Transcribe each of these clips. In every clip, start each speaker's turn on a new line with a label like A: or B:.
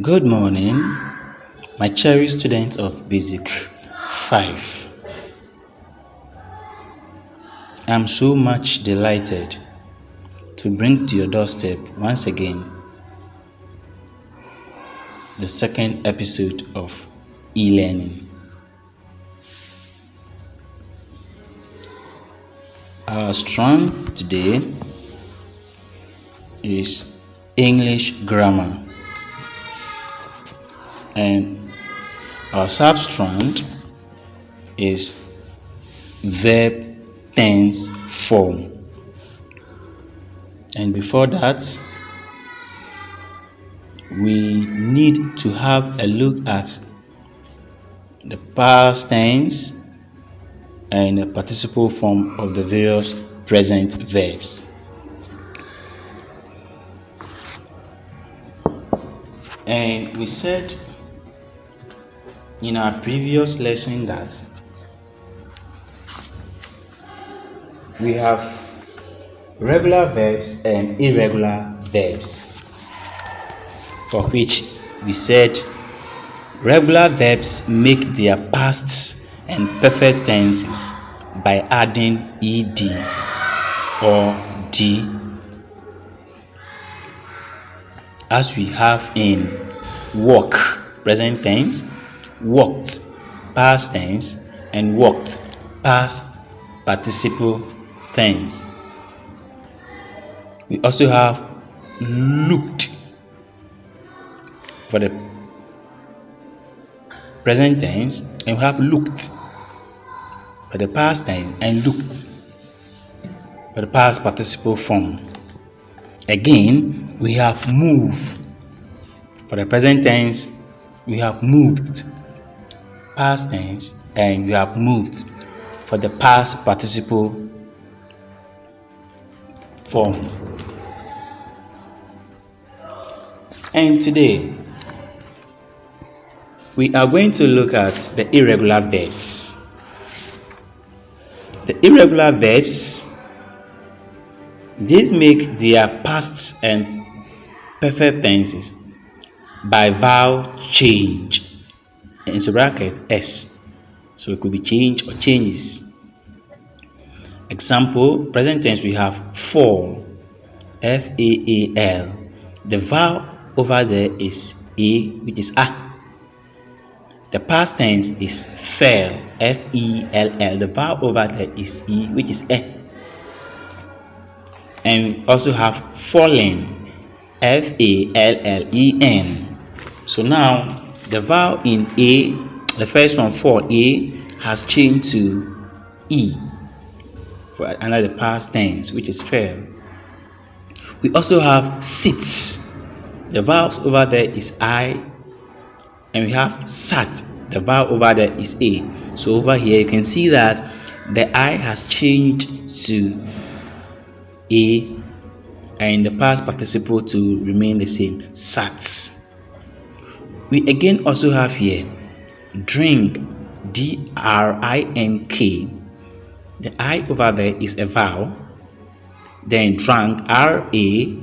A: Good morning, my cherished students of Basic 5. I'm so much delighted to bring to your doorstep once again the second episode of e-learning. Our strong today is English grammar, and our substrand is verb tense form. And before that, we need to have a look at the past tense and the participle form of the various present verbs. And we said in our previous lesson that we have regular verbs and irregular verbs, for which we said regular verbs make their past and perfect tenses by adding ed or d, as we have in walk present tense, walked past tense, and walked past participle tense. We also have looked for the present tense, and we have looked for the past tense and looked for the past participle form. Again, we have move for the present tense, we have moved past tense, and we have moved for the past participle form. And today we are going to look at the irregular verbs. The irregular verbs, these make their past and perfect tenses by vowel change, into bracket S. So it could be change or changes. Example, present tense, we have fall, F-A-A-L. The vowel over there is A, which is A. The past tense is fell, F-E-L-L. The vowel over there is E, which is E. And we also have fallen, F-A-L-L-E-N. So now the vowel in A, the first one for A, has changed to E for another past tense, which is fell. We also have sits. The vowels over there is I, and we have sat. The vowel over there is A. So over here you can see that the I has changed to A, and the past participle to remain the same, sat. We again also have here drink, D-R-I-N-K. The I over there is a vowel. Then drank, R-A-N-K.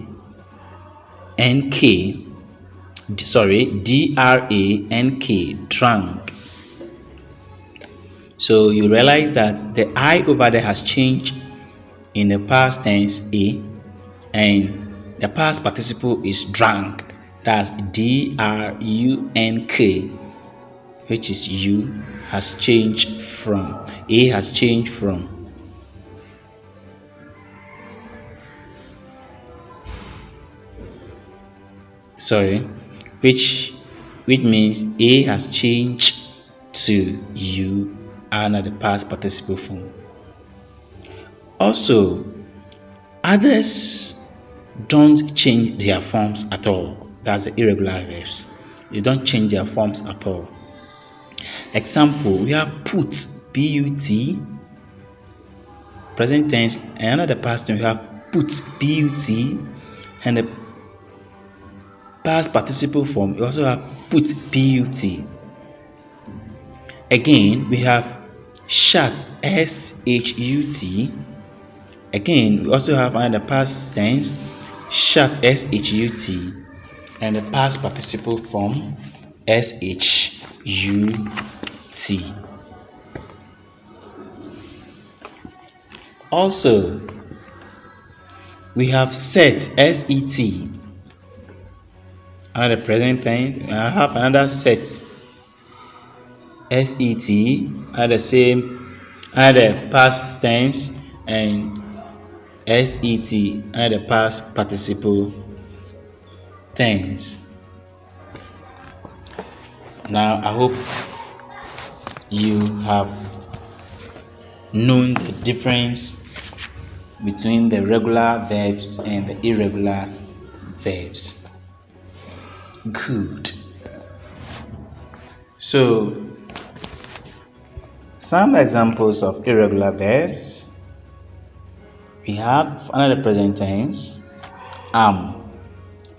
A: D-R-A-N-K, drank. So you realize that the I over there has changed in the past tense A, and the past participle is drank. That's D-R-U-N-K, which is U, has changed from A, has changed from which means A has changed to U under the past participle form. Also, others don't change their forms at all. That's the irregular verbs. They don't change their forms at all. Example, we have put, P-U-T, present tense, and another past tense we have put, P-U-T, and the past participle form we also have put, P-U-T. Again, we have shut, S-H-U-T. Again, we also have another past tense, shut, S-H-U-T. and the past participle form SHUT. Also, we have set SET. Another present tense. I have another set SET. Another same. Another past tense and SET. Another past participle tense. Now I hope you have known the difference between the regular verbs and the irregular verbs. Good. So, some examples of irregular verbs. We have another present tense, am.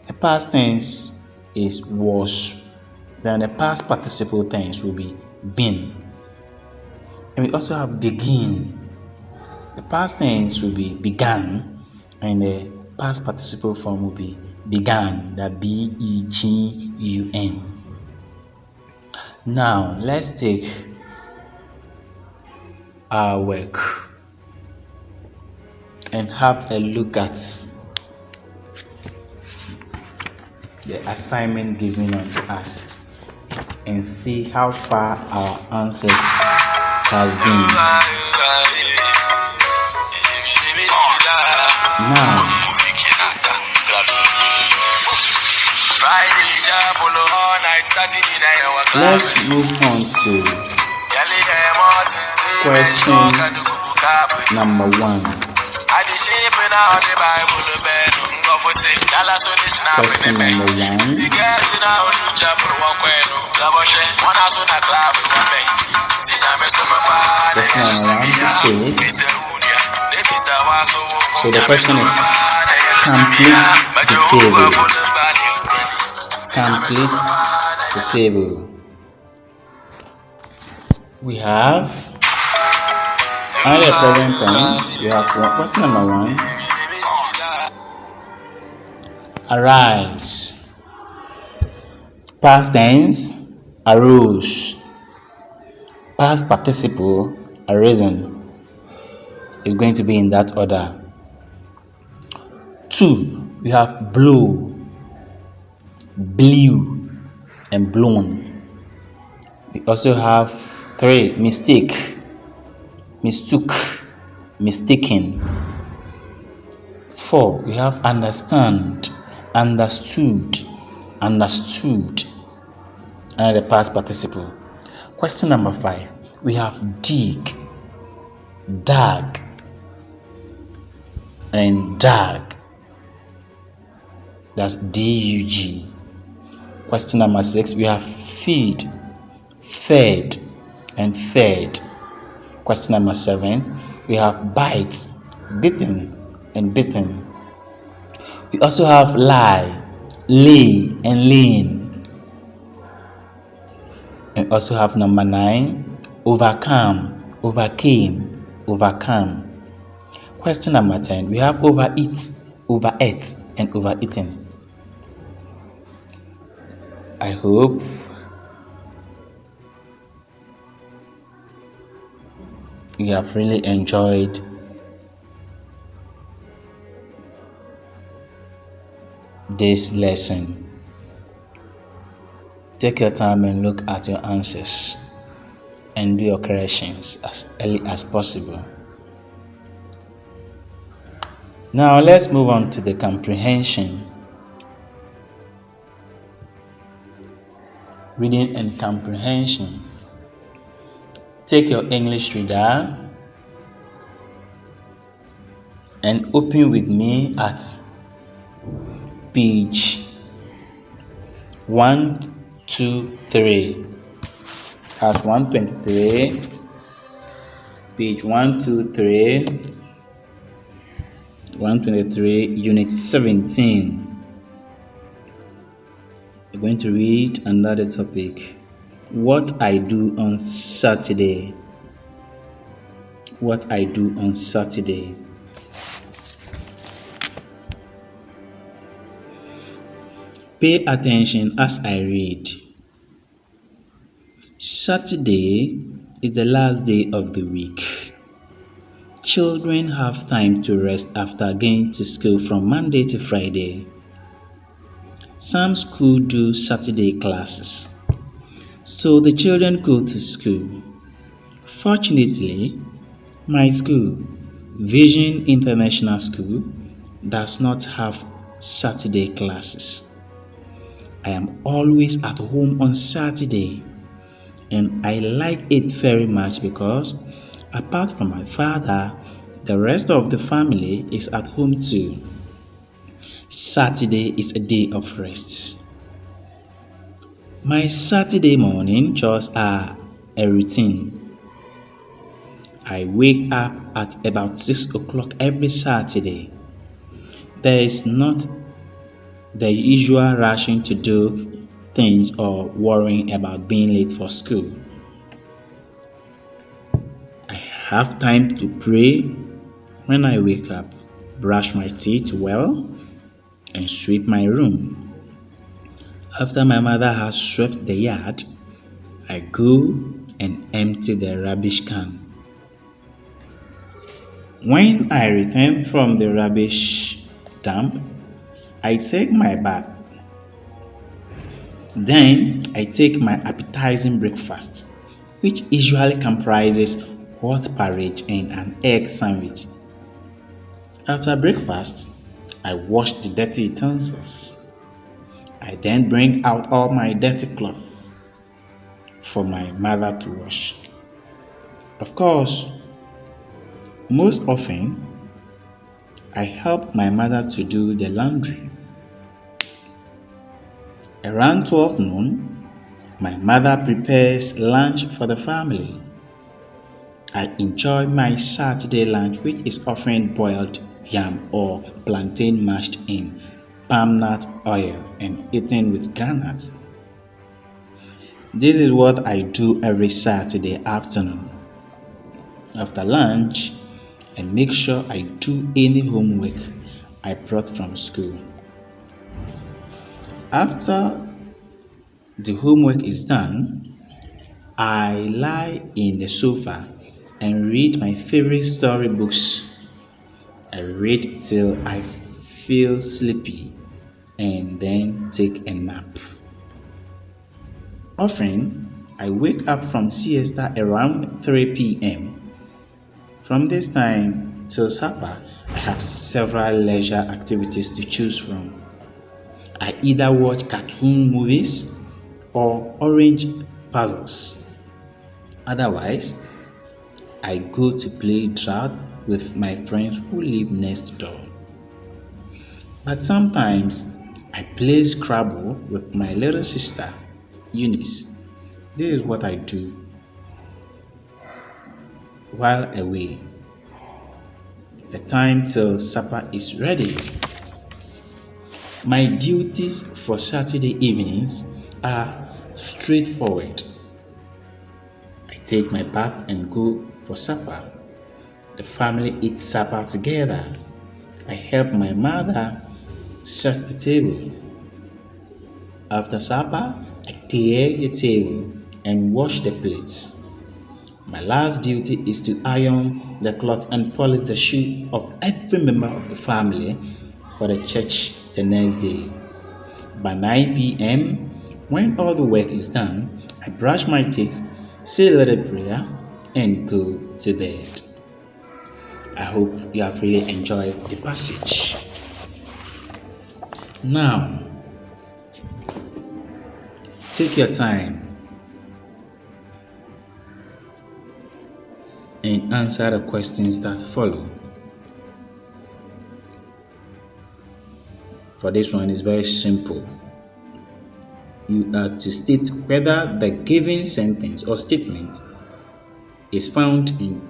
A: The past tense is was. Then the past participle tense will be been. And we also have begin. The past tense will be began, and the past participle form will be began, that BEGUN. Now, let's take our work and have a look at the assignment given unto us and see how far our answers has been. Now, let's move on to question number 1. Question number 1. So the question is complete the table. Complete the table. We have another present tense. We have question number 1. Arise. Past tense, arose. Past participle, arisen. Is going to be in that order. 2, we have blow, blew, and blown. We also have 3, mistake, mistook, mistaken. 4, we have understand, understood, understood, and the past participle. Question number 5, we have dig, dug, and dug. That's DUG. Question number 6, we have feed, fed, and fed. Question number 7, we have bite, bitten, and bitten. We also have lie, lay, and lain. And also have number 9, overcome, overcame, overcome. Question number 10, we have overeat, overate, and overeaten. I hope you have really enjoyed this lesson. Take your time and look at your answers and do your corrections as early as possible. Now let's move on to the comprehension. Reading and comprehension. Take your English reader and open with me at page 123. That's 123. Page 123. 123, Unit 17. We're going to read another topic. What I do on Saturday. What I do on Saturday. Pay attention as I read. Saturday is the last day of the week. Children have time to rest after going to school from Monday to Friday. Some schools do Saturday classes, so the children go to school. Fortunately, my school, Vision International School, does not have Saturday classes. I am always at home on Saturday, and I like it very much because apart from my father, the rest of the family is at home too. Saturday is a day of rest. My Saturday morning chores are a routine. I wake up at about 6 o'clock every Saturday. There is not the usual rushing to do things or worrying about being late for school. I have time to pray when I wake up, brush my teeth well, and sweep my room. After my mother has swept the yard, I go and empty the rubbish can. When I return from the rubbish dump, I take my bath. Then I take my appetizing breakfast, which usually comprises hot porridge and an egg sandwich. After breakfast, I wash the dirty utensils. I then bring out all my dirty clothes for my mother to wash. Of course, most often, I help my mother to do the laundry. Around 12 noon, my mother prepares lunch for the family. I enjoy my Saturday lunch, which is often boiled yam or plantain mashed in palm nut oil and eaten with groundnuts. This is what I do every Saturday afternoon. After lunch, I make sure I do any homework I brought from school. After the homework is done, I lie in the sofa and read my favorite storybooks. I read till I feel sleepy and then take a nap. Often, I wake up from siesta around 3 p.m. From this time till supper, I have several leisure activities to choose from. I either watch cartoon movies or orange puzzles. Otherwise, I go to play draft with my friends who live next door. But sometimes I play Scrabble with my little sister, Eunice. This is what I do while away. The time till supper is ready. My duties for Saturday evenings are straightforward. I take my bath and go for supper. The family eats supper together. I help my mother set the table. After supper, I clear the table and wash the plates. My last duty is to iron the cloth and polish the shoe of every member of the family for the church the next day. By 9 p.m., when all the work is done, I brush my teeth, say a little prayer, and go to bed. I hope you have really enjoyed the passage. Now, take your time and answer the questions that follow. For this one is very simple. You are to state whether the given sentence or statement is found in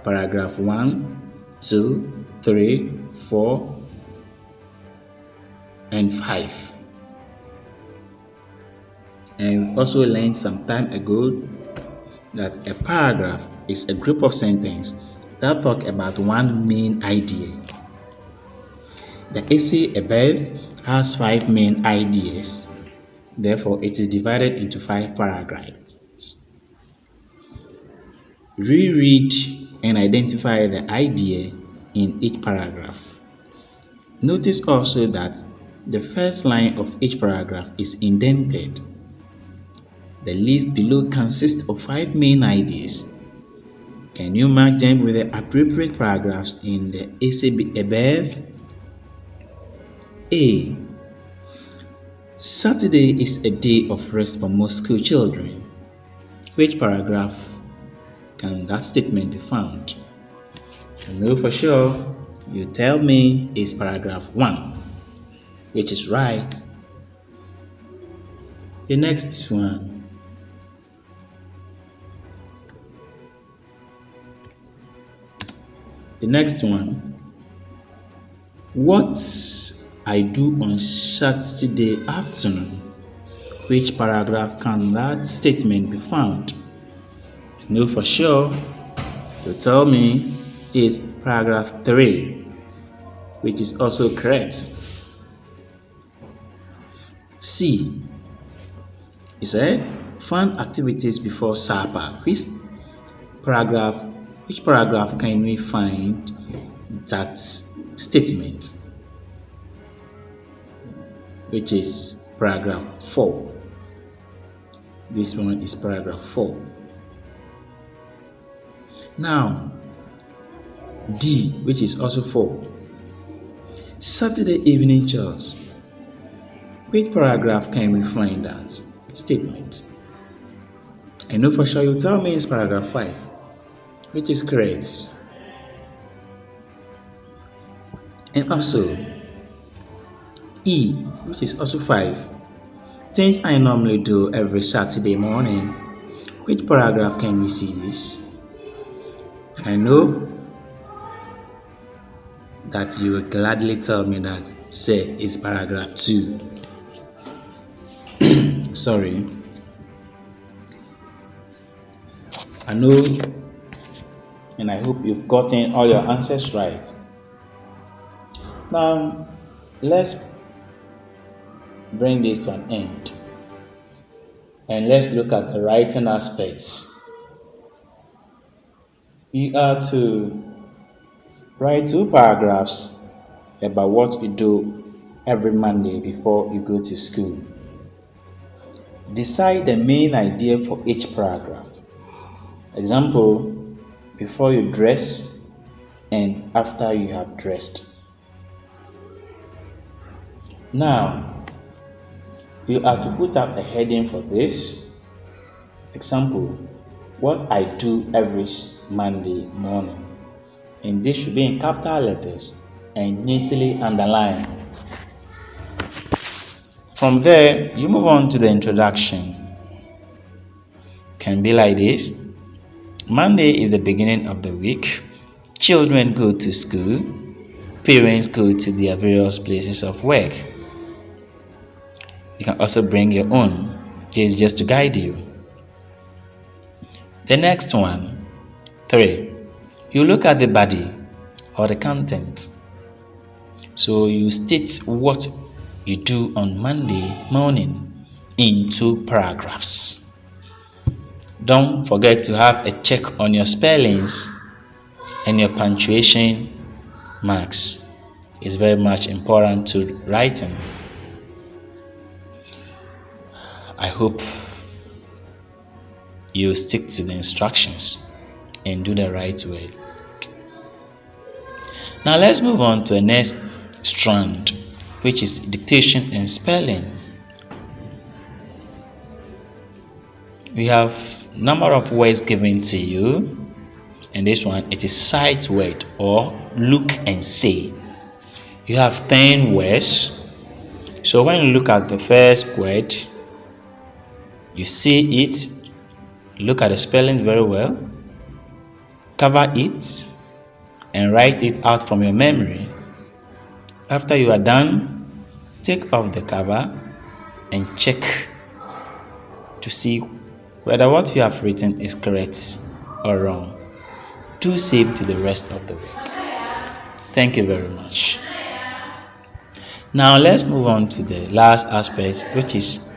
A: paragraph 1, 2, 3, 4, and 5. And we also learned some time ago that a paragraph is a group of sentences that talk about one main idea. The essay above has 5 main ideas. Therefore, it is divided into 5 paragraphs. Reread and identify the idea in each paragraph. Notice also that the first line of each paragraph is indented. The list below consists of 5 main ideas. Can you mark them with the appropriate paragraphs in the essay above? A. Saturday is a day of rest for most school children. Which paragraph can that statement be found? I know for sure you tell me it's paragraph 1, which is right. The next one. What I do on Saturday afternoon. Which paragraph can that statement be found? I know for sure you tell me is paragraph 3, which is also correct. C. He said, fun activities before supper. Which paragraph can we find that statement? Which is paragraph 4. This one is paragraph 4. Now, D, which is also 4. Saturday evening chores. Which paragraph can we find that statement? I know for sure you tell me it's paragraph 5, which is correct. And also E, which is also 5. Things I normally do every Saturday morning. Which paragraph can we see this? I know that you will gladly tell me that, say, it's paragraph 2. Sorry. I know and I hope you've gotten all your answers right. Now, let's bring this to an end and let's look at the writing aspects. You are to write 2 paragraphs about what you do every Monday before you go to school. Decide the main idea for each paragraph. Example, before you dress and after you have dressed. Now, you are to put up a heading for this. Example, what I do every Monday morning. And this should be in capital letters and neatly underlined. From there, you move on to the introduction. Can be like this. Monday is the beginning of the week. Children go to school. Parents go to their various places of work. You can also bring your own. It's just to guide you. The next one, 3. You look at the body or the content. So you state what you do on Monday morning in 2 paragraphs. Don't forget to have a check on your spellings and your punctuation marks. It's very much important to writing. I hope you stick to the instructions and do the right way. Now let's move on to the next strand, which is dictation and spelling. We have number of words given to you, and this one it is sight word or look and say. You have 10 words. So when you look at the first word, you see it, look at the spelling very well, cover it, and write it out from your memory. After you are done, take off the cover and check to see whether what you have written is correct or wrong. Do save to the rest of the week. Thank you very much. Now let's move on to the last aspect, which is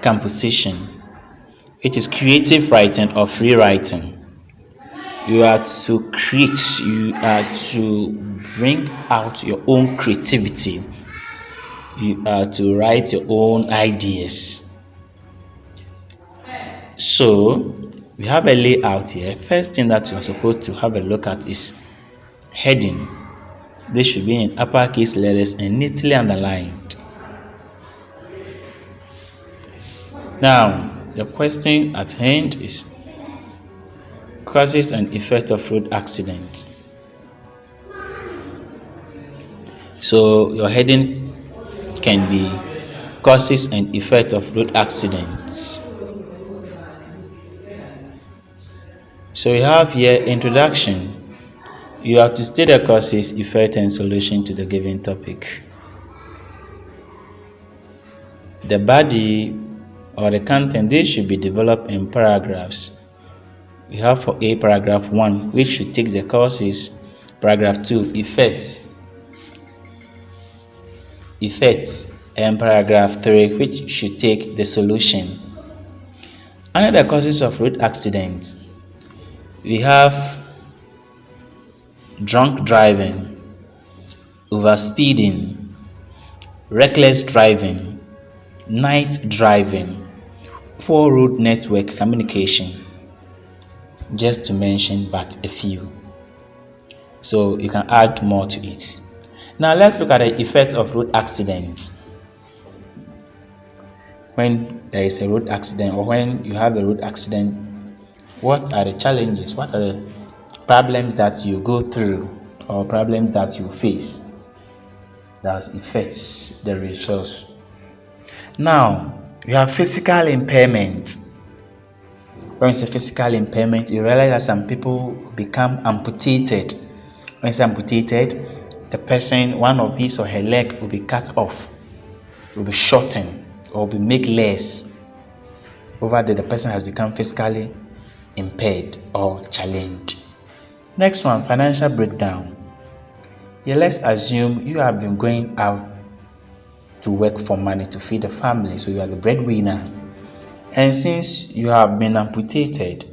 A: composition, which is creative writing or free writing. You are to create, you are to bring out your own creativity, you are to write your own ideas. So we have a layout here. First thing that you are supposed to have a look at is heading. This should be in uppercase letters and neatly underlined. Now the question at hand is causes and effects of road accidents. So your heading can be causes and effects of road accidents. So you have here introduction. You have to state the causes, effect, and solution to the given topic. The body or the content, this should be developed in paragraphs. We have for A paragraph 1, which should take the causes. Paragraph 2, effects, and paragraph 3, which should take the solution. Under the causes of road accident, we have drunk driving, overspeeding, reckless driving, night driving, poor road network communication, just to mention but a few. So you can add more to it. Now let's look at the effect of road accidents. When there is a road accident or when you have a road accident, what are the challenges? What are the problems that you go through or problems that you face that affects the resource? Now, you have physical impairment. When you say physical impairment, you realize that some people become amputated. When it's amputated, the person, one of his or her leg will be cut off, will be shortened, or will be made less. Over there, the person has become physically impaired or challenged. Next one, financial breakdown. Here, let's assume you have been going out to work for money to feed the family, so you are the breadwinner. And since you have been amputated,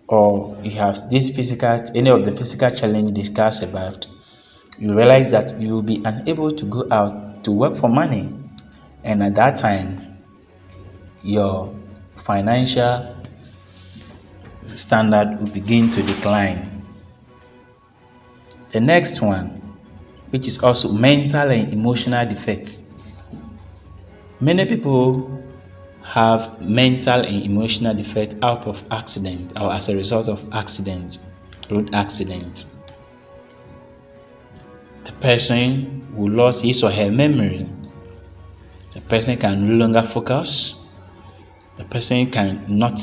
A: or you have any of the physical challenge discussed about, you realize that you will be unable to go out to work for money, and at that time, your financial standard will begin to decline. The next one, which is also mental and emotional defects. Many people have mental and emotional defect out of accident or as a result of accident, road accident. The person who lost his or her memory, the person can no longer focus, the person can not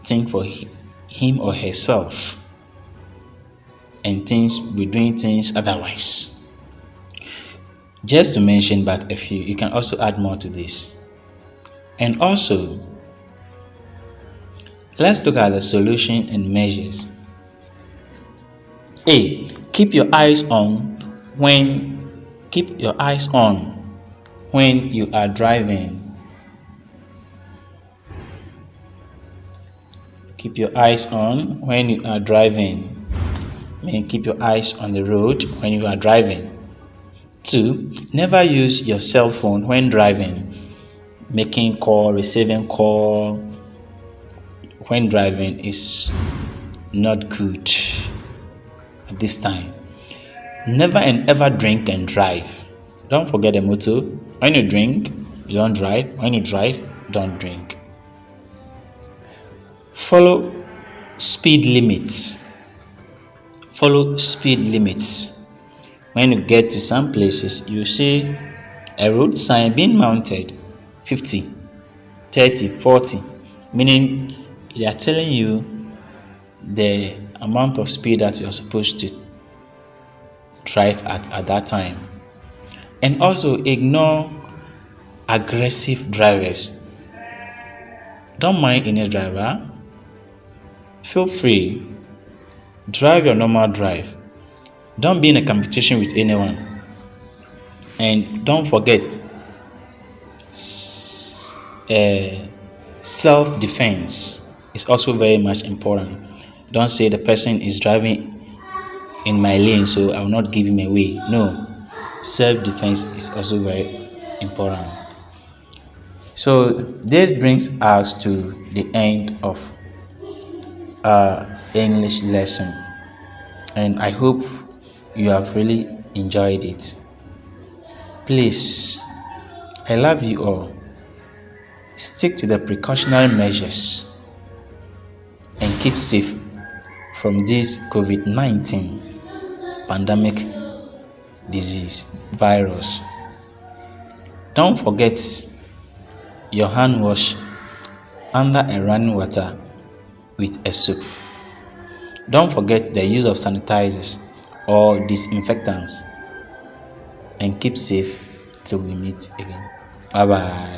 A: think for him or herself, and things be doing things otherwise. Just to mention but a few, you can also add more to this. And also, let's look at the solution and measures. A. Keep your eyes on when you are driving. Keep your eyes on when you are driving. Keep your eyes on the road when you are driving. 2. Never use your cell phone when driving. Making call, receiving call when driving is not good at this time. Never and ever drink and drive. Don't forget the motto: when you drink, you don't drive. When you drive, don't drink. Follow speed limits. When you get to some places, you see a road sign being mounted 50, 30, 40, meaning they are telling you the amount of speed that you are supposed to drive at that time. And also ignore aggressive drivers. Don't mind any driver. Feel free. Drive your normal drive. Don't be in a competition with anyone. And don't forget, self-defense is also very much important. Don't say the person is driving in my lane, so I will not give him away. No, self-defense is also very important. So this brings us to the end of our English lesson, and I hope you have really enjoyed it. Please, I love you all. Stick to the precautionary measures and keep safe from this COVID-19 pandemic disease virus. Don't forget your hand wash under a running water with a soap. Don't forget the use of sanitizers or disinfectants, and keep safe till we meet again. Bye bye.